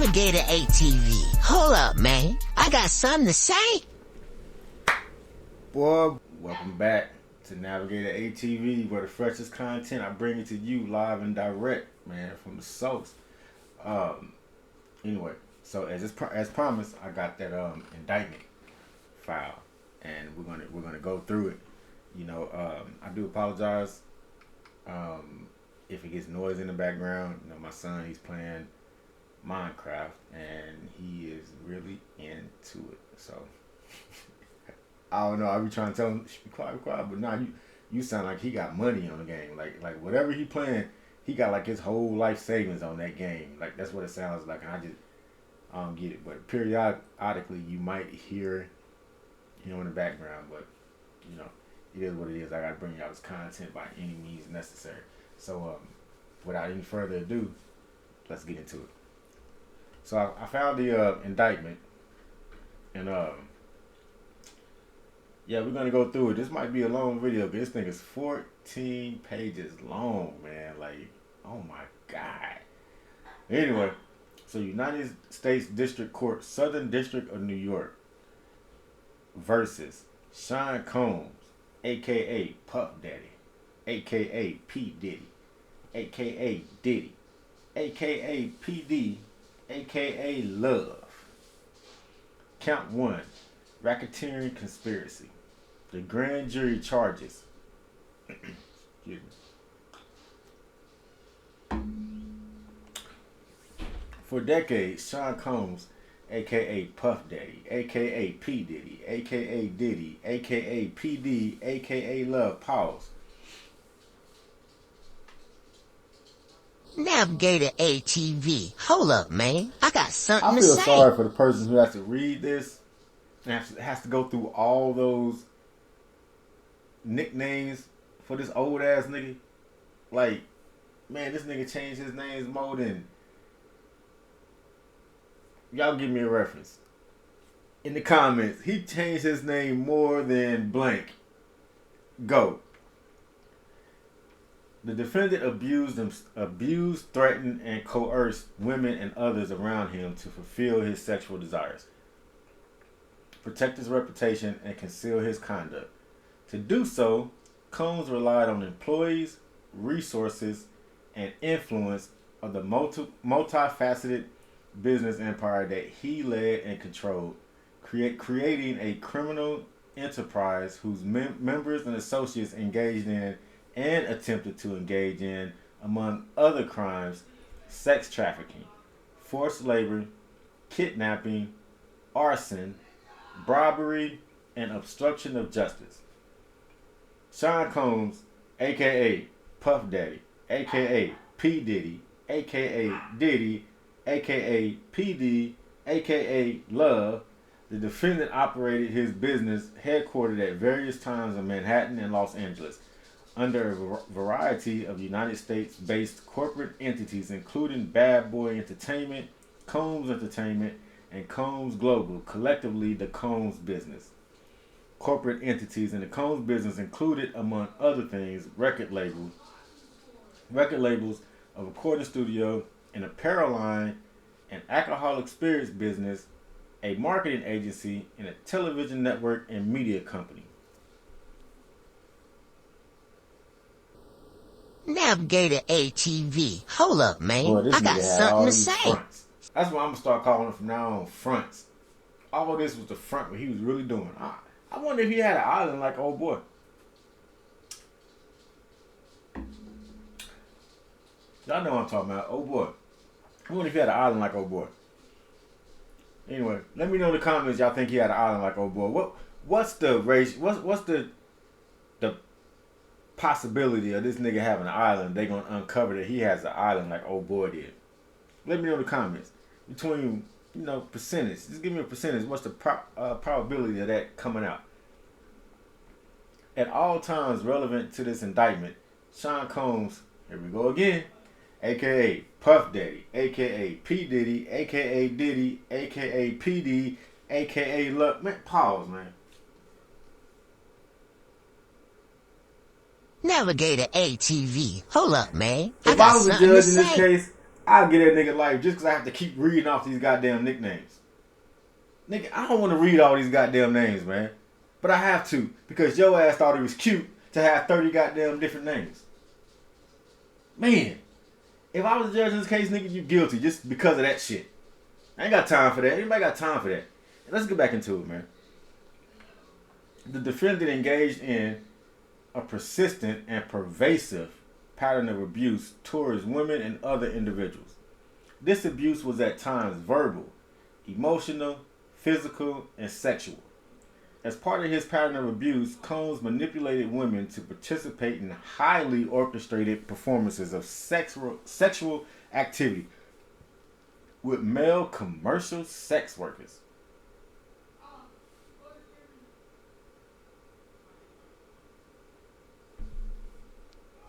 Navigator ATV. Hold up, man. I got something to say. Boy, welcome back to Navigator ATV, where the freshest content I bring it to you live and direct, man, from the source. Anyway, so as promised, I got that indictment file, and we're gonna go through it. You know, I do apologize if it gets noise in the background. You know, my son, he's playing Minecraft and he is really into it. So I don't know. I be trying to tell him be quiet, but nah, you sound like he got money on the game. Like whatever he playing, he got like his whole life savings on that game. Like that's what it sounds like. And I don't get it. But periodically you might hear, you know, in the background. But you know, it is what it is. I gotta bring y'all this content by any means necessary. So without any further ado, let's get into it. So I found the indictment, and yeah, we're gonna go through it. This might be a long video, but this thing is 14 pages long, man. Like, oh my God. Anyway, so United States District Court, Southern District of New York, versus Sean Combs, aka Puff Daddy, aka P Diddy, aka Diddy, aka PD, aka Love. Count 1, racketeering conspiracy. The grand jury charges. Excuse me. For decades, Sean Combs, aka Puff Daddy, aka P Diddy, aka Diddy, aka PD, aka Love, pause. Navigator ATV. Hold up, man. I got something to I feel say. sorry for the person who has to read this and has to go through all those nicknames for this old ass nigga. Like, man, this nigga changed his names more than... Y'all give me a reference. In the comments, he changed his name more than blank. Go. The defendant abused, threatened, and coerced women and others around him to fulfill his sexual desires, protect his reputation, and conceal his conduct. To do so, Combs relied on employees, resources, and influence of the multifaceted business empire that he led and controlled, creating a criminal enterprise whose members and associates engaged in and attempted to engage in, among other crimes, sex trafficking, forced labor, kidnapping, arson, bribery, and obstruction of justice. Sean Combs, aka Puff Daddy, aka P Diddy, aka Diddy, aka PD, aka Love, the defendant operated his business headquartered at various times in Manhattan and Los Angeles, under a variety of United States-based corporate entities, including Bad Boy Entertainment, Combs Entertainment, and Combs Global, collectively the Combs Business. Corporate entities in the Combs Business included, among other things, record labels, a recording studio, an apparel line, an alcoholic spirits business, a marketing agency, and a television network and media company. Navigator ATV. Hold up, man. Boy, this I got nigga had something all to these say. fronts. That's what I'm gonna start calling him from now on, fronts. All this was the front what he was really doing. I wonder if he had an island like old boy. Y'all know what I'm talking about, old boy. I wonder if he had an island like old boy. Anyway, let me know in the comments y'all think he had an island like old boy. What's the race? What's the possibility of this nigga having an island? They gonna uncover that he has an island like old boy did. Let me know in the comments between, you know, percentage. Just give me a percentage. What's the probability of that coming out? At all times relevant to this indictment, Sean Combs, here we go again, aka Puff Daddy, aka P Diddy, aka Diddy, aka PD, aka Love. Man, pause, man. Navigator ATV. Hold up, man. If I was a judge in this case, I'll get that nigga life just because I have to keep reading off these goddamn nicknames. Nigga, I don't want to read all these goddamn names, man. But I have to because your ass thought it was cute to have 30 goddamn different names. Man, if I was a judge in this case, nigga, you guilty just because of that shit. I ain't got time for that. Anybody got time for that? Let's get back into it, man. The defendant engaged in a persistent and pervasive pattern of abuse towards women and other individuals. This abuse was at times verbal, emotional, physical, and sexual. As part of his pattern of abuse, Combs manipulated women to participate in highly orchestrated performances of sexual activity with male commercial sex workers.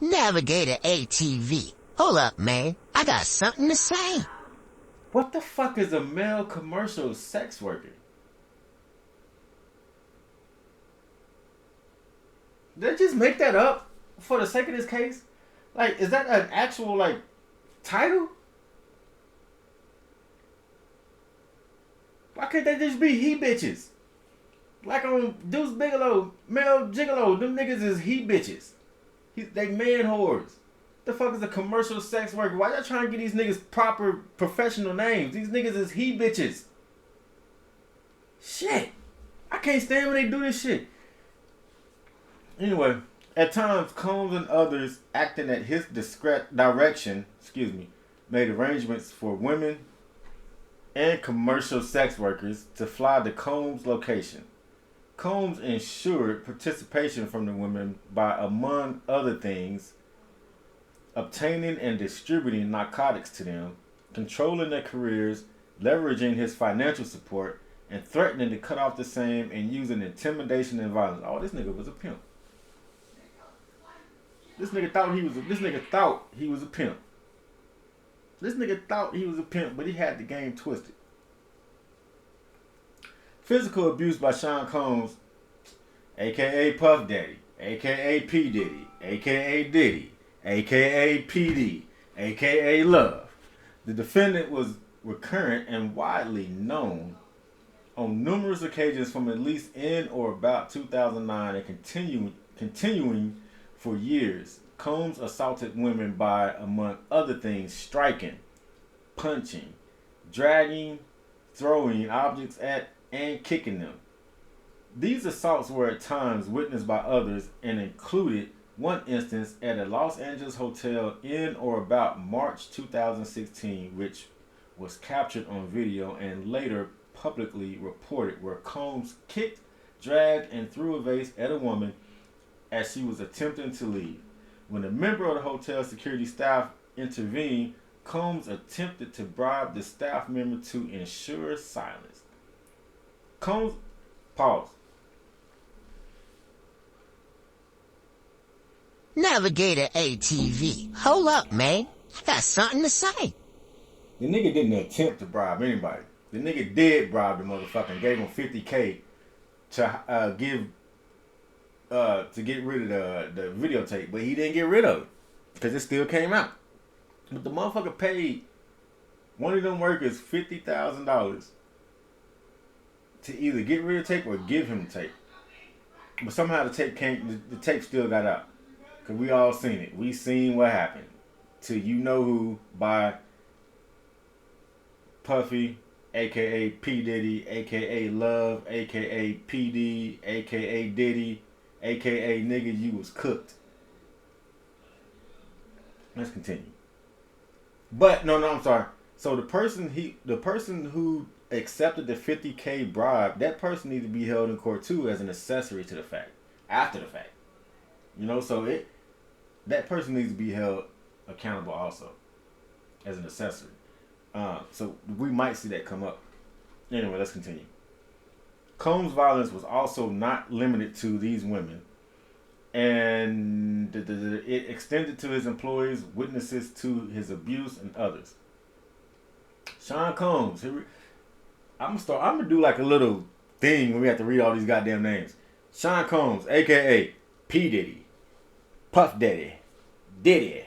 Navigator ATV. Hold up, man. I got something to say. What the fuck is a male commercial sex worker? Did they just make that up for the sake of this case? Like, is that an actual, like, title? Why can't they just be he bitches? Like on Deuce Bigelow, Mel Gigolo, them niggas is he bitches. They man whores. The fuck is a commercial sex worker? Why y'all trying to get these niggas proper professional names? These niggas is he bitches. Shit. I can't stand when they do this shit. Anyway, at times, Combs and others acting at his direction, made arrangements for women and commercial sex workers to fly to Combs' location. Combs ensured participation from the women by, among other things, obtaining and distributing narcotics to them, controlling their careers, leveraging his financial support, and threatening to cut off the same and using intimidation and violence. Oh, this nigga was a pimp. This nigga thought he was a pimp. This nigga thought he was a pimp, but he had the game twisted. Physical abuse by Sean Combs, a.k.a. Puff Daddy, a.k.a. P. Diddy, a.k.a. Diddy, a.k.a. PD, a.k.a. Love. The defendant was recurrent and widely known on numerous occasions from at least in or about 2009 and continuing for years. Combs assaulted women by, among other things, striking, punching, dragging, throwing objects at, and kicking them. These assaults were at times witnessed by others and included one instance at a Los Angeles hotel in or about March 2016, which was captured on video and later publicly reported, where Combs kicked, dragged, and threw a vase at a woman as she was attempting to leave. When a member of the hotel security staff intervened, Combs attempted to bribe the staff member to ensure silence. Combs, pause. Navigator ATV. Hold up, man. I got something to say. The nigga didn't attempt to bribe anybody. The nigga did bribe the motherfucker and gave him $50K to get rid of the videotape, but he didn't get rid of it because it still came out. But the motherfucker paid one of them workers $50,000 to either get rid of the tape or give him the tape. But somehow the tape still got out. Cause we all seen it. We seen what happened to you know who by Puffy, aka P Diddy, aka Love, aka PD, aka Diddy, aka nigga, you was cooked. Let's continue. But no, I'm sorry. So the person who accepted the $50K bribe, that person needs to be held in court too as an accessory to the fact, after the fact. You know, so that person needs to be held accountable also as an accessory. So we might see that come up. Anyway, let's continue. Combs' violence was also not limited to these women, and it extended to his employees, witnesses to his abuse, and others. Sean Combs. I'm gonna do like a little thing when we have to read all these goddamn names. Sean Combs, aka P Diddy, Puff Daddy, Diddy,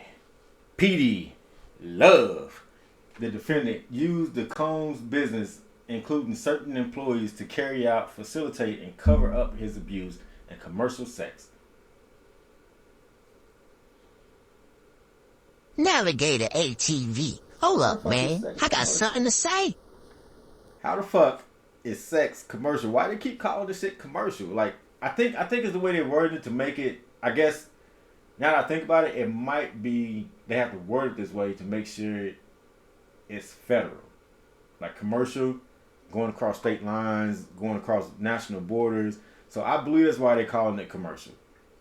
PD, Love, the defendant used the Combs business, including certain employees, to carry out, facilitate, and cover up his abuse and commercial sex. Navigator ATV. Hold up, man. I got something to say. How the fuck is sex commercial? Why they keep calling this shit commercial? Like, I think it's the way they worded it to make it. I guess now that I think about it, it might be they have to word it this way to make sure it's federal, like commercial, going across state lines, going across national borders. So I believe that's why they're calling it commercial.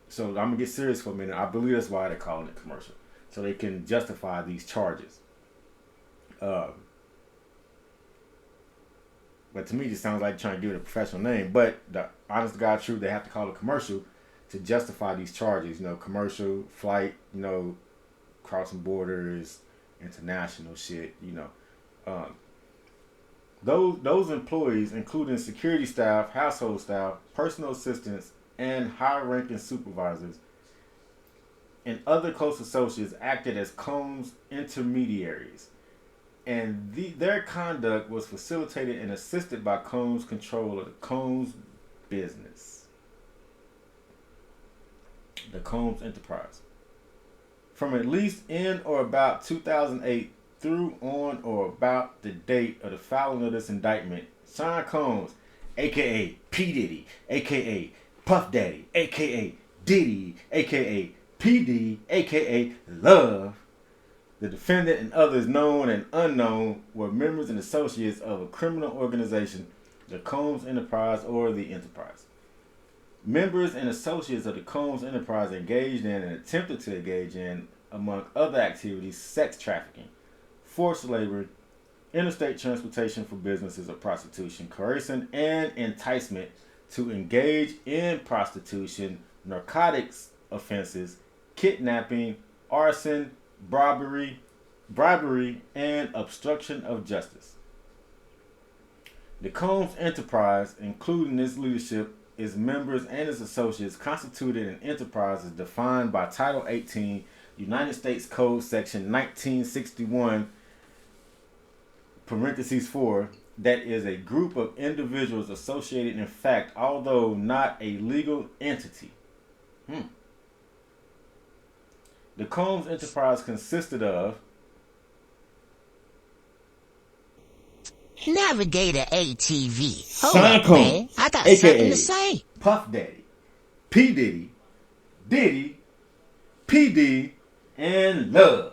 So I'm gonna get serious for a minute. I believe that's why they're calling it commercial, so they can justify these charges. But to me, it sounds like trying to give it a professional name. But the honest to God truth, they have to call it commercial to justify these charges. You know, commercial, flight, you know, crossing borders, international shit, you know. Those employees, including security staff, household staff, personal assistants, and high-ranking supervisors, and other close associates acted as Combs intermediaries. And their conduct was facilitated and assisted by Combs' control of the Combs business. The Combs enterprise. From at least in or about 2008 through on or about the date of the filing of this indictment, Sean Combs, a.k.a. P. Diddy, a.k.a. Puff Daddy, a.k.a. Diddy, a.k.a. P.D., a.k.a. Love, the defendant and others known and unknown were members and associates of a criminal organization, the Combs Enterprise or the Enterprise. Members and associates of the Combs Enterprise engaged in and attempted to engage in, among other activities, sex trafficking, forced labor, interstate transportation for businesses or prostitution, coercion and enticement to engage in prostitution, narcotics offenses, kidnapping, arson, bribery, and obstruction of justice. The Combs Enterprise, including its leadership, its members, and its associates, constituted an enterprise as defined by Title 18, United States Code Section 1961, parentheses 4, that is a group of individuals associated in fact, although not a legal entity. The Combs Enterprise consisted of Navigator ATV. Hold Sean up, Combs, man. I got AKA something to say. Puff Daddy, P. Diddy, Diddy, PD, and Love.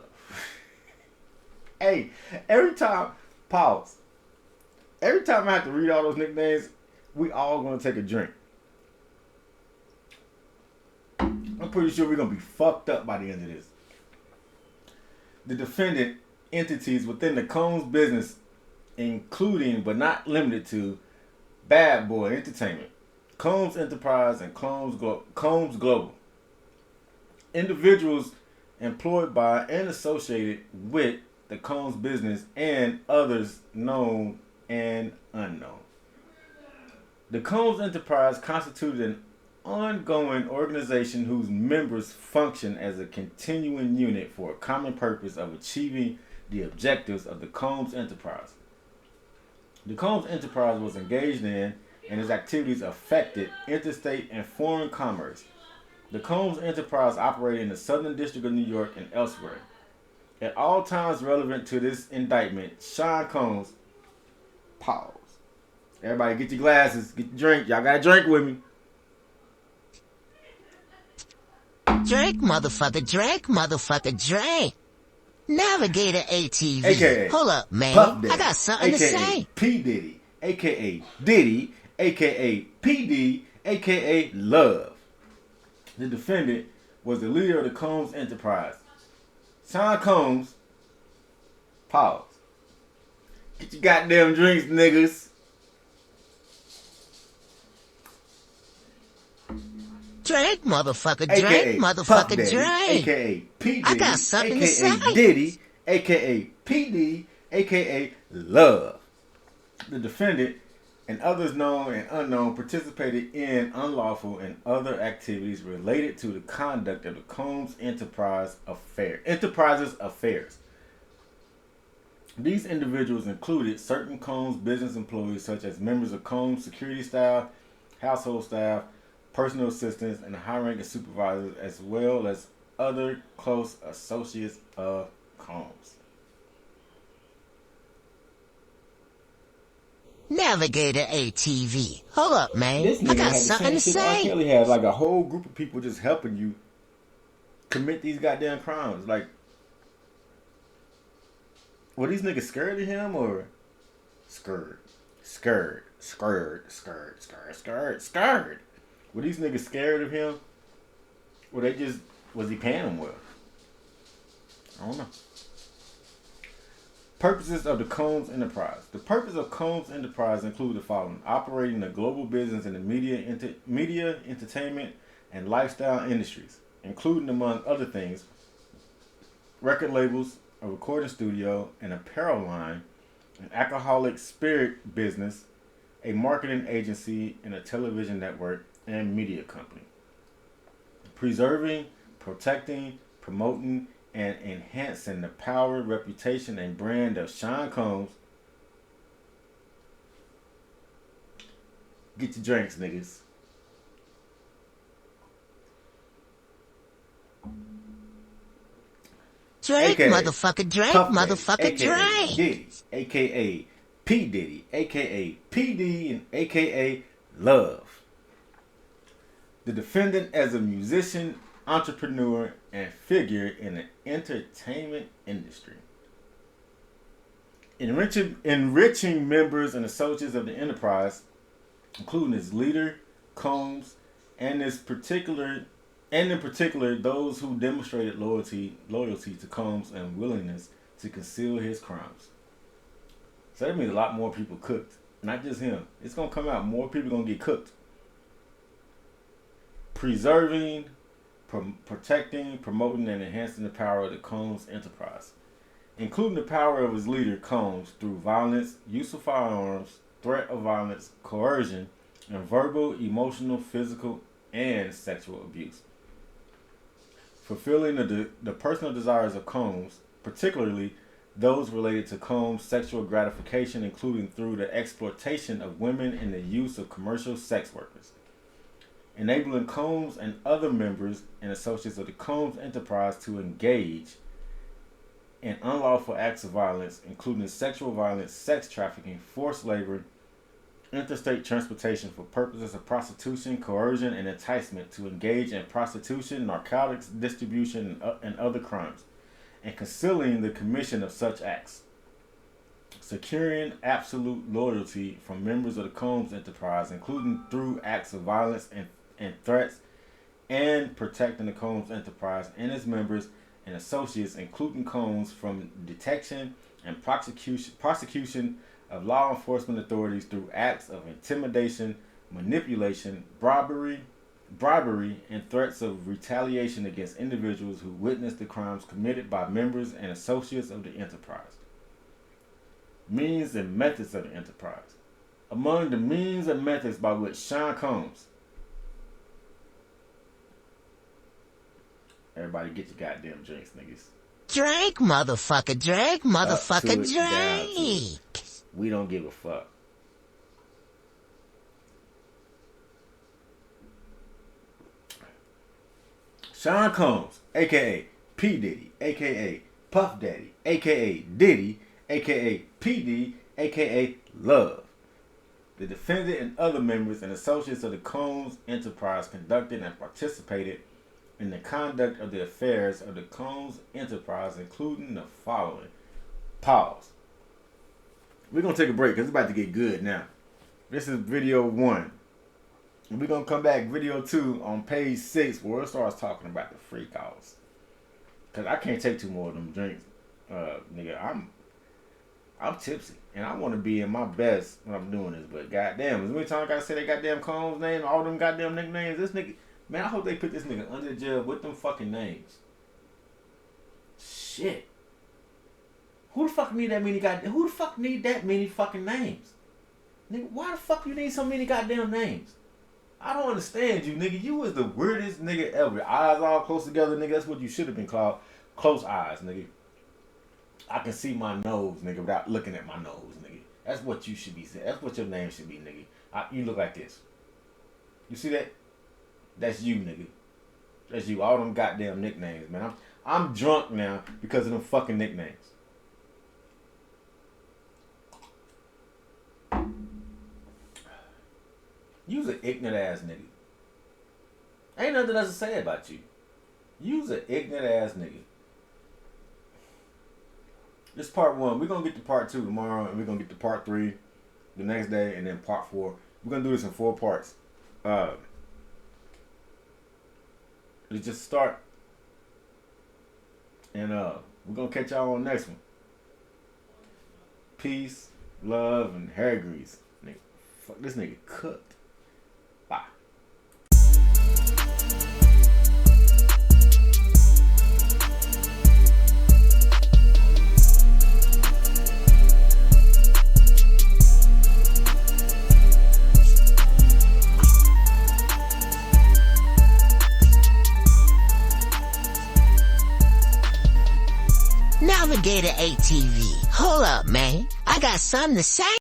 Hey, every time I have to read all those nicknames, we all gonna take a drink. I'm pretty sure we're gonna be fucked up by the end of this. The defendant entities within the Combs business, including but not limited to Bad Boy Entertainment, Combs Enterprise, and Combs Global. Individuals employed by and associated with the Combs business and others known and unknown. The Combs Enterprise constituted an ongoing organization whose members function as a continuing unit for a common purpose of achieving the objectives of the Combs Enterprise. The Combs Enterprise was engaged in and its activities affected interstate and foreign commerce. The Combs Enterprise operated in the Southern District of New York and elsewhere. At all times relevant to this indictment, Sean Combs, pause. Everybody get your glasses, get your drink. Y'all got a drink with me. Drink, motherfucker, drink, motherfucker, drink. Navigator ATV. AKA Hold up, man. Puff Daddy, I got something to AKA say. P. Diddy, a.k.a. Diddy, a.k.a. PD, a.k.a. Love. The defendant was the leader of the Combs Enterprise. Sean Combs, pause. Get your goddamn drinks, niggas. Drink, motherfucker, AKA drink, Puff motherfucker, Daddy, drink. a.k.a. P. Diddy, I got something to a.k.a. say. Diddy, a.k.a. PD, a.k.a. Love. The defendant and others known and unknown participated in unlawful and other activities related to the conduct of the Combs Enterprise's affairs. These individuals included certain Combs business employees, such as members of Combs security staff, household staff, personal assistants, and high-ranking supervisors, as well as other close associates of Combs. Navigator ATV. Hold up, man. This nigga I got had the something to same shit R. say. Kelly had, like a whole group of people just helping you commit these goddamn crimes. Like, were these niggas scared of him or scared? Scared. Were these niggas scared of him? Or they just, was he paying them well? I don't know. Purposes of the Combs Enterprise. The purpose of Combs Enterprise include the following: operating a global business in the media, entertainment, and lifestyle industries, including, among other things, record labels, a recording studio, an apparel line, an alcoholic spirit business, a marketing agency, and a television network and media company. Preserving, protecting, promoting, and enhancing the power, reputation, and brand of Sean Combs. Get your drinks, niggas. Drink, AKA motherfucker, drink, Puff Daddy, motherfucker, AKA drink. Diddy, AKA P. Diddy, AKA PD, and AKA Love. The defendant as a musician, entrepreneur, and figure in the entertainment industry. Enriching members and associates of the enterprise, including its leader, Combs, and in particular those who demonstrated loyalty to Combs and willingness to conceal his crimes. So that means a lot more people cooked. Not just him. It's gonna come out, more people gonna get cooked. Preserving, protecting, promoting, and enhancing the power of the Combs enterprise, including the power of his leader, Combs, through violence, use of firearms, threat of violence, coercion, and verbal, emotional, physical, and sexual abuse. Fulfilling the personal desires of Combs, particularly those related to Combs' sexual gratification, including through the exploitation of women and the use of commercial sex workers. Enabling Combs and other members and associates of the Combs enterprise to engage in unlawful acts of violence, including sexual violence, sex trafficking, forced labor, interstate transportation for purposes of prostitution, coercion, and enticement to engage in prostitution, narcotics distribution, and other crimes, and concealing the commission of such acts. Securing absolute loyalty from members of the Combs enterprise, including through acts of violence and threats, and protecting the Combs enterprise and its members and associates, including Combs, from detection and prosecution of law enforcement authorities through acts of intimidation, manipulation, bribery, and threats of retaliation against individuals who witnessed the crimes committed by members and associates of the enterprise. Means and methods of the enterprise. Among the means and methods by which Sean Combs, everybody get your goddamn drinks, niggas. Drink, motherfucker, drink, motherfucker, drink. We don't give a fuck. Sean Combs, aka P. Diddy, aka Puff Daddy, aka Diddy, aka PD, aka Love. The defendant and other members and associates of the Combs enterprise conducted and participated in the conduct of the affairs of the Combs enterprise, including the following. Pause. We're going to take a break because it's about to get good now. This is video 1. And we're going to come back video 2 on page 6 where it starts talking about the free calls. Because I can't take 2 more of them drinks. Nigga, I'm tipsy. And I want to be in my best when I'm doing this. But goddamn, as many times I got to say that goddamn Combs name, all them goddamn nicknames, this nigga, man, I hope they put this nigga under jail with them fucking names. Shit. Who the fuck need that many fucking names? Nigga, why the fuck you need so many goddamn names? I don't understand you, nigga. You was the weirdest nigga ever. Eyes all close together, nigga. That's what you should have been called. Close eyes, nigga. I can see my nose, nigga, without looking at my nose, nigga. That's what you should be saying. That's what your name should be, nigga. You look like this. You see that? That's you, nigga. That's you. All them goddamn nicknames, man. I'm drunk now because of them fucking nicknames. You's an ignorant ass nigga. Ain't nothing else to say about you. You's an ignorant ass nigga. This part 1. We're gonna get to part 2 tomorrow, and we're gonna get to part 3 the next day, and then part 4. We're gonna do this in 4 parts. Let's just start, and we're gonna catch y'all on the next one. Peace, love, and hair grease. Nigga, fuck this nigga cooked. Bye. Navigator ATV. Hold up, man. I got something to say.